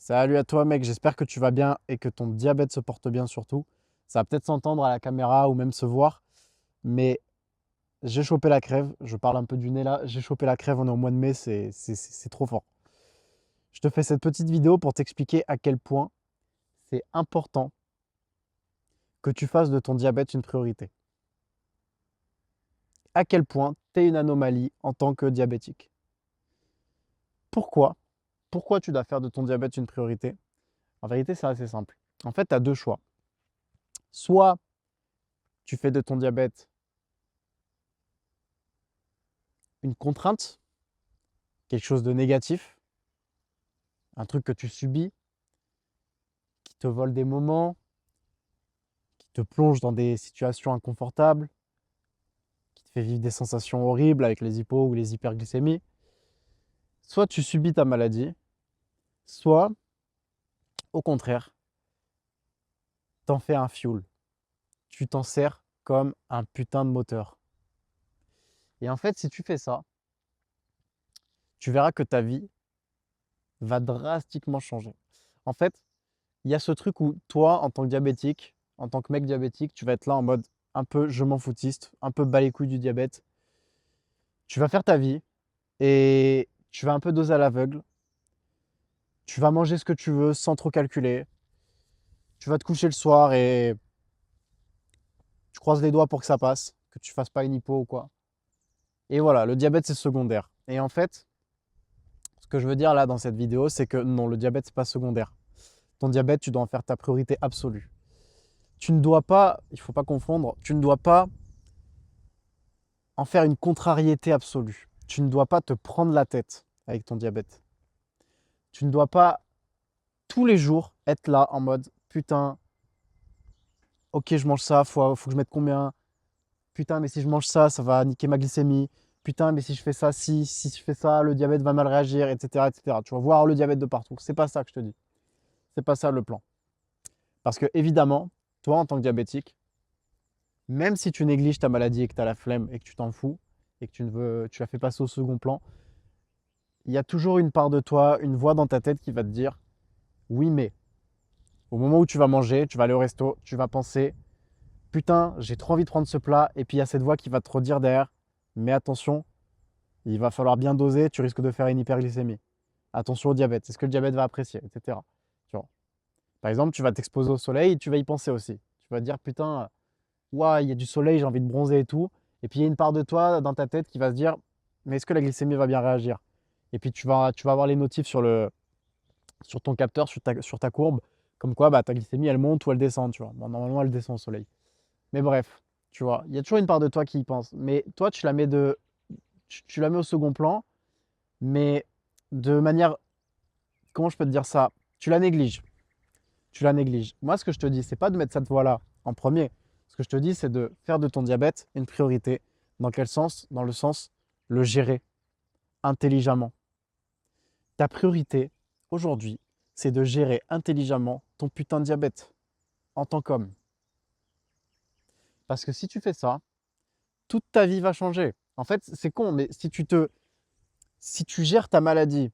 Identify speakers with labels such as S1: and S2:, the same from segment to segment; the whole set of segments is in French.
S1: Salut à toi mec, j'espère que tu vas bien et que ton diabète se porte bien surtout. Ça va peut-être s'entendre à la caméra ou même se voir, mais j'ai chopé la crève, je parle un peu du nez là, j'ai chopé la crève, on est au mois de mai, c'est trop fort. Je te fais cette petite vidéo pour t'expliquer à quel point c'est important que tu fasses de ton diabète une priorité. À quel point tu es une anomalie en tant que diabétique. Pourquoi? Pourquoi tu dois faire de ton diabète une priorité? En vérité, c'est assez simple. En fait, tu as deux choix. Soit tu fais de ton diabète une contrainte, quelque chose de négatif, un truc que tu subis, qui te vole des moments, qui te plonge dans des situations inconfortables, qui te fait vivre des sensations horribles avec les hypos ou les hyperglycémies. Soit tu subis ta maladie, soit, au contraire, t'en fais un fuel. Tu t'en sers comme un putain de moteur. Et en fait, si tu fais ça, tu verras que ta vie va drastiquement changer. En fait, il y a ce truc où toi, en tant que diabétique, en tant que mec diabétique, tu vas être là en mode un peu je m'en foutiste, un peu bas les couilles du diabète. Tu vas faire ta vie et tu vas un peu doser à l'aveugle. Tu vas manger ce que tu veux sans trop calculer. Tu vas te coucher le soir et tu croises les doigts pour que ça passe, que tu fasses pas une hypo ou quoi. Et voilà, le diabète c'est secondaire. Et en fait, ce que je veux dire là dans cette vidéo, c'est que non, le diabète c'est pas secondaire. Ton diabète, tu dois en faire ta priorité absolue. Tu ne dois pas, il faut pas confondre, tu ne dois pas en faire une contrariété absolue. Tu ne dois pas te prendre la tête avec ton diabète. Tu ne dois pas tous les jours être là en mode putain, ok, je mange ça, faut que je mette combien? Putain, mais si je mange ça, ça va niquer ma glycémie. Putain, mais si je fais ça, si je fais ça, le diabète va mal réagir, etc., etc. Tu vas voir le diabète de partout. C'est pas ça que je te dis. C'est pas ça le plan. Parce que évidemment, toi en tant que diabétique, même si tu négliges ta maladie et que tu as la flemme et que tu t'en fous et que tu la fais passer au second plan, il y a toujours une part de toi, une voix dans ta tête qui va te dire oui, mais au moment où tu vas manger, tu vas aller au resto, tu vas penser putain, j'ai trop envie de prendre ce plat. Et puis il y a cette voix qui va te redire derrière mais attention, il va falloir bien doser, tu risques de faire une hyperglycémie. Attention au diabète, est-ce que le diabète va apprécier, etc. Tu vois. Par exemple, tu vas t'exposer au soleil, tu vas y penser aussi. Tu vas te dire putain, ouah, il y a du soleil, j'ai envie de bronzer et tout. Et puis il y a une part de toi dans ta tête qui va se dire mais est-ce que la glycémie va bien réagir? Et puis tu vas avoir les notifs sur ton capteur, sur ta courbe, comme quoi bah, ta glycémie elle monte ou elle descend, tu vois. Bon, normalement elle descend au soleil. Mais bref, tu vois, il y a toujours une part de toi qui y pense. Mais toi, tu la mets au second plan, mais de manière, comment je peux te dire ça? Tu la négliges. Tu la négliges. Moi, ce que je te dis, c'est pas de mettre cette voie-là en premier. Ce que je te dis, c'est de faire de ton diabète une priorité. Dans quel sens? Dans le sens, le gérer intelligemment. Ta priorité, aujourd'hui, c'est de gérer intelligemment ton putain de diabète en tant qu'homme. Parce que si tu fais ça, toute ta vie va changer. En fait, c'est con, mais si tu gères ta maladie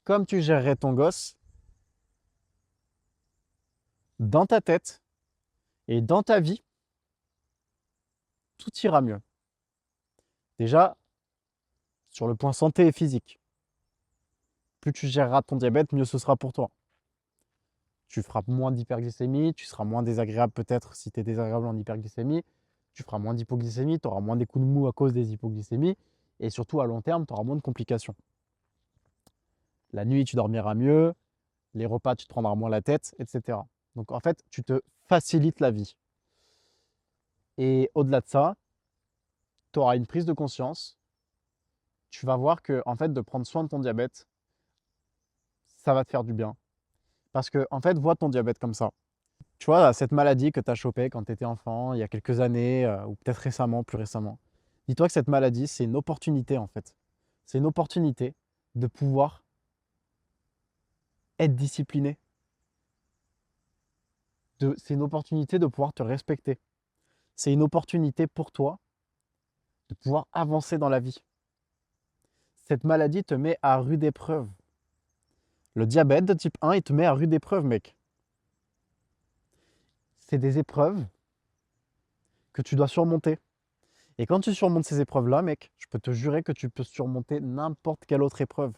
S1: comme tu gérerais ton gosse, dans ta tête et dans ta vie, tout ira mieux. Déjà, sur le point santé et physique, plus tu géreras ton diabète, mieux ce sera pour toi. Tu feras moins d'hyperglycémie, tu seras moins désagréable peut-être si tu es désagréable en hyperglycémie, tu feras moins d'hypoglycémie, tu auras moins des coups de mou à cause des hypoglycémies, et surtout à long terme, tu auras moins de complications. La nuit, tu dormiras mieux, les repas, tu te prendras moins la tête, etc. Donc en fait, tu te facilites la vie. Et au-delà de ça, tu auras une prise de conscience. Tu vas voir que en fait, de prendre soin de ton diabète, ça va te faire du bien. Parce que, en fait, vois ton diabète comme ça. Tu vois, cette maladie que tu as chopée quand tu étais enfant, il y a quelques années, ou peut-être récemment, plus récemment. Dis-toi que cette maladie, c'est une opportunité, en fait. C'est une opportunité de pouvoir être discipliné. C'est une opportunité de pouvoir te respecter. C'est une opportunité pour toi de pouvoir avancer dans la vie. Cette maladie te met à rude épreuve. Le diabète de type 1, il te met à rude épreuve, mec. C'est des épreuves que tu dois surmonter. Et quand tu surmontes ces épreuves-là, mec, je peux te jurer que tu peux surmonter n'importe quelle autre épreuve.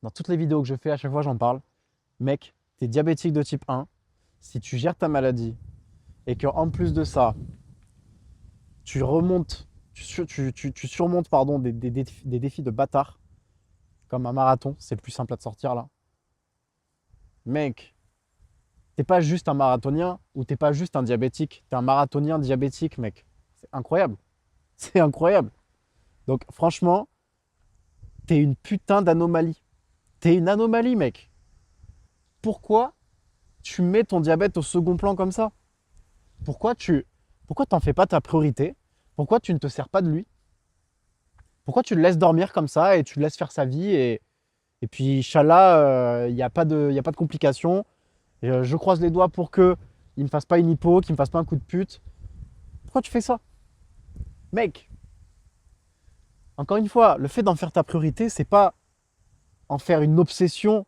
S1: Dans toutes les vidéos que je fais, à chaque fois, j'en parle. Mec, tu es diabétique de type 1. Si tu gères ta maladie et qu'en plus de ça, tu remontes, tu surmontes pardon, des défis de bâtard, comme un marathon, c'est le plus simple à te sortir là. Mec, t'es pas juste un marathonien ou t'es pas juste un diabétique. T'es un marathonien diabétique, mec. C'est incroyable. C'est incroyable. Donc franchement, t'es une putain d'anomalie. T'es une anomalie, mec. Pourquoi tu mets ton diabète au second plan comme ça? Pourquoi t'en fais pas ta priorité? Pourquoi tu ne te sers pas de lui? Pourquoi tu le laisses dormir comme ça et tu le laisses faire sa vie et puis, Inch'Allah, il n'y a pas de complications. Et, je croise les doigts pour qu'il ne me fasse pas une hypo, qu'il ne me fasse pas un coup de pute. Pourquoi tu fais ça? Mec, encore une fois, le fait d'en faire ta priorité, c'est pas en faire une obsession,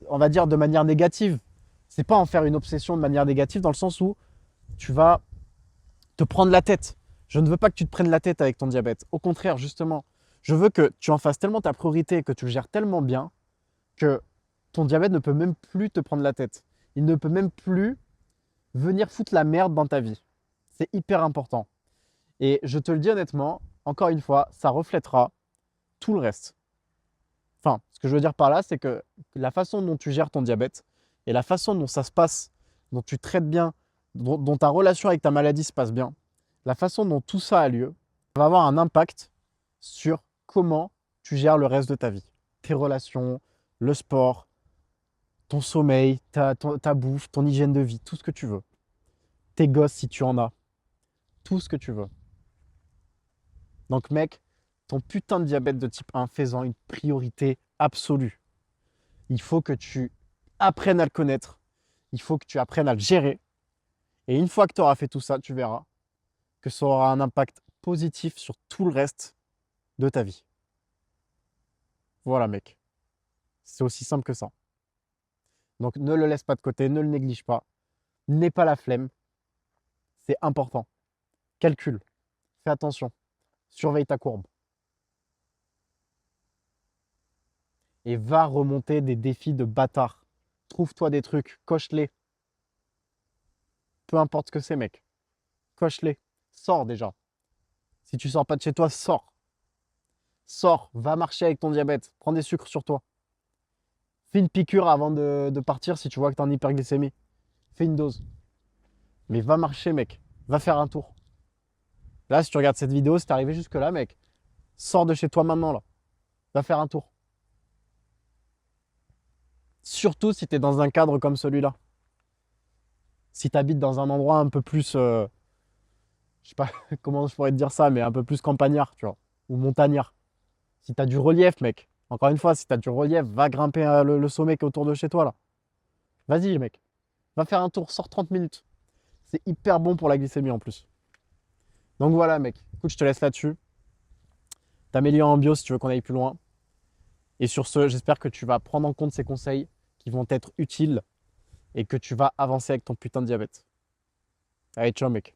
S1: on va dire, de manière négative. C'est pas en faire une obsession de manière négative dans le sens où tu vas te prendre la tête. Je ne veux pas que tu te prennes la tête avec ton diabète. Au contraire, justement, je veux que tu en fasses tellement ta priorité et que tu le gères tellement bien que ton diabète ne peut même plus te prendre la tête. Il ne peut même plus venir foutre la merde dans ta vie. C'est hyper important. Et je te le dis honnêtement, encore une fois, ça reflètera tout le reste. Enfin, ce que je veux dire par là, c'est que la façon dont tu gères ton diabète et la façon dont ça se passe, dont tu traites bien, dont ta relation avec ta maladie se passe bien, la façon dont tout ça a lieu, va avoir un impact sur comment tu gères le reste de ta vie. Tes relations, le sport, ton sommeil, ta bouffe, ton hygiène de vie, tout ce que tu veux. Tes gosses si tu en as, tout ce que tu veux. Donc mec, ton putain de diabète de type 1, fais-en une priorité absolue. Il faut que tu apprennes à le connaître. Il faut que tu apprennes à le gérer. Et une fois que tu auras fait tout ça, tu verras que ça aura un impact positif sur tout le reste de ta vie. Voilà mec. C'est aussi simple que ça. Donc ne le laisse pas de côté, ne le néglige pas. N'aie pas la flemme. C'est important. Calcule. Fais attention. Surveille ta courbe. Et va remonter des défis de bâtard. Trouve-toi des trucs, coche-les. Peu importe ce que c'est, mec. Coche-les. Sors déjà. Si tu sors pas de chez toi, sors. Sors, va marcher avec ton diabète. Prends des sucres sur toi. Fais une piqûre avant de partir si tu vois que tu es en hyperglycémie. Fais une dose. Mais va marcher, mec. Va faire un tour. Là, si tu regardes cette vidéo, si t'es arrivé jusque-là, mec, sors de chez toi maintenant, là. Va faire un tour. Surtout si tu es dans un cadre comme celui-là. Si tu habites dans un endroit un peu plus, je sais pas comment je pourrais te dire ça, mais un peu plus campagnard, tu vois, ou montagnard. Si tu as du relief, mec, encore une fois, si tu as du relief, va grimper le sommet qui est autour de chez toi, là. Vas-y, mec, va faire un tour, sors 30 minutes. C'est hyper bon pour la glycémie en plus. Donc voilà, mec, écoute, je te laisse là-dessus. T'améliores en bio si tu veux qu'on aille plus loin. Et sur ce, j'espère que tu vas prendre en compte ces conseils qui vont être utiles et que tu vas avancer avec ton putain de diabète. Allez, ciao, mec.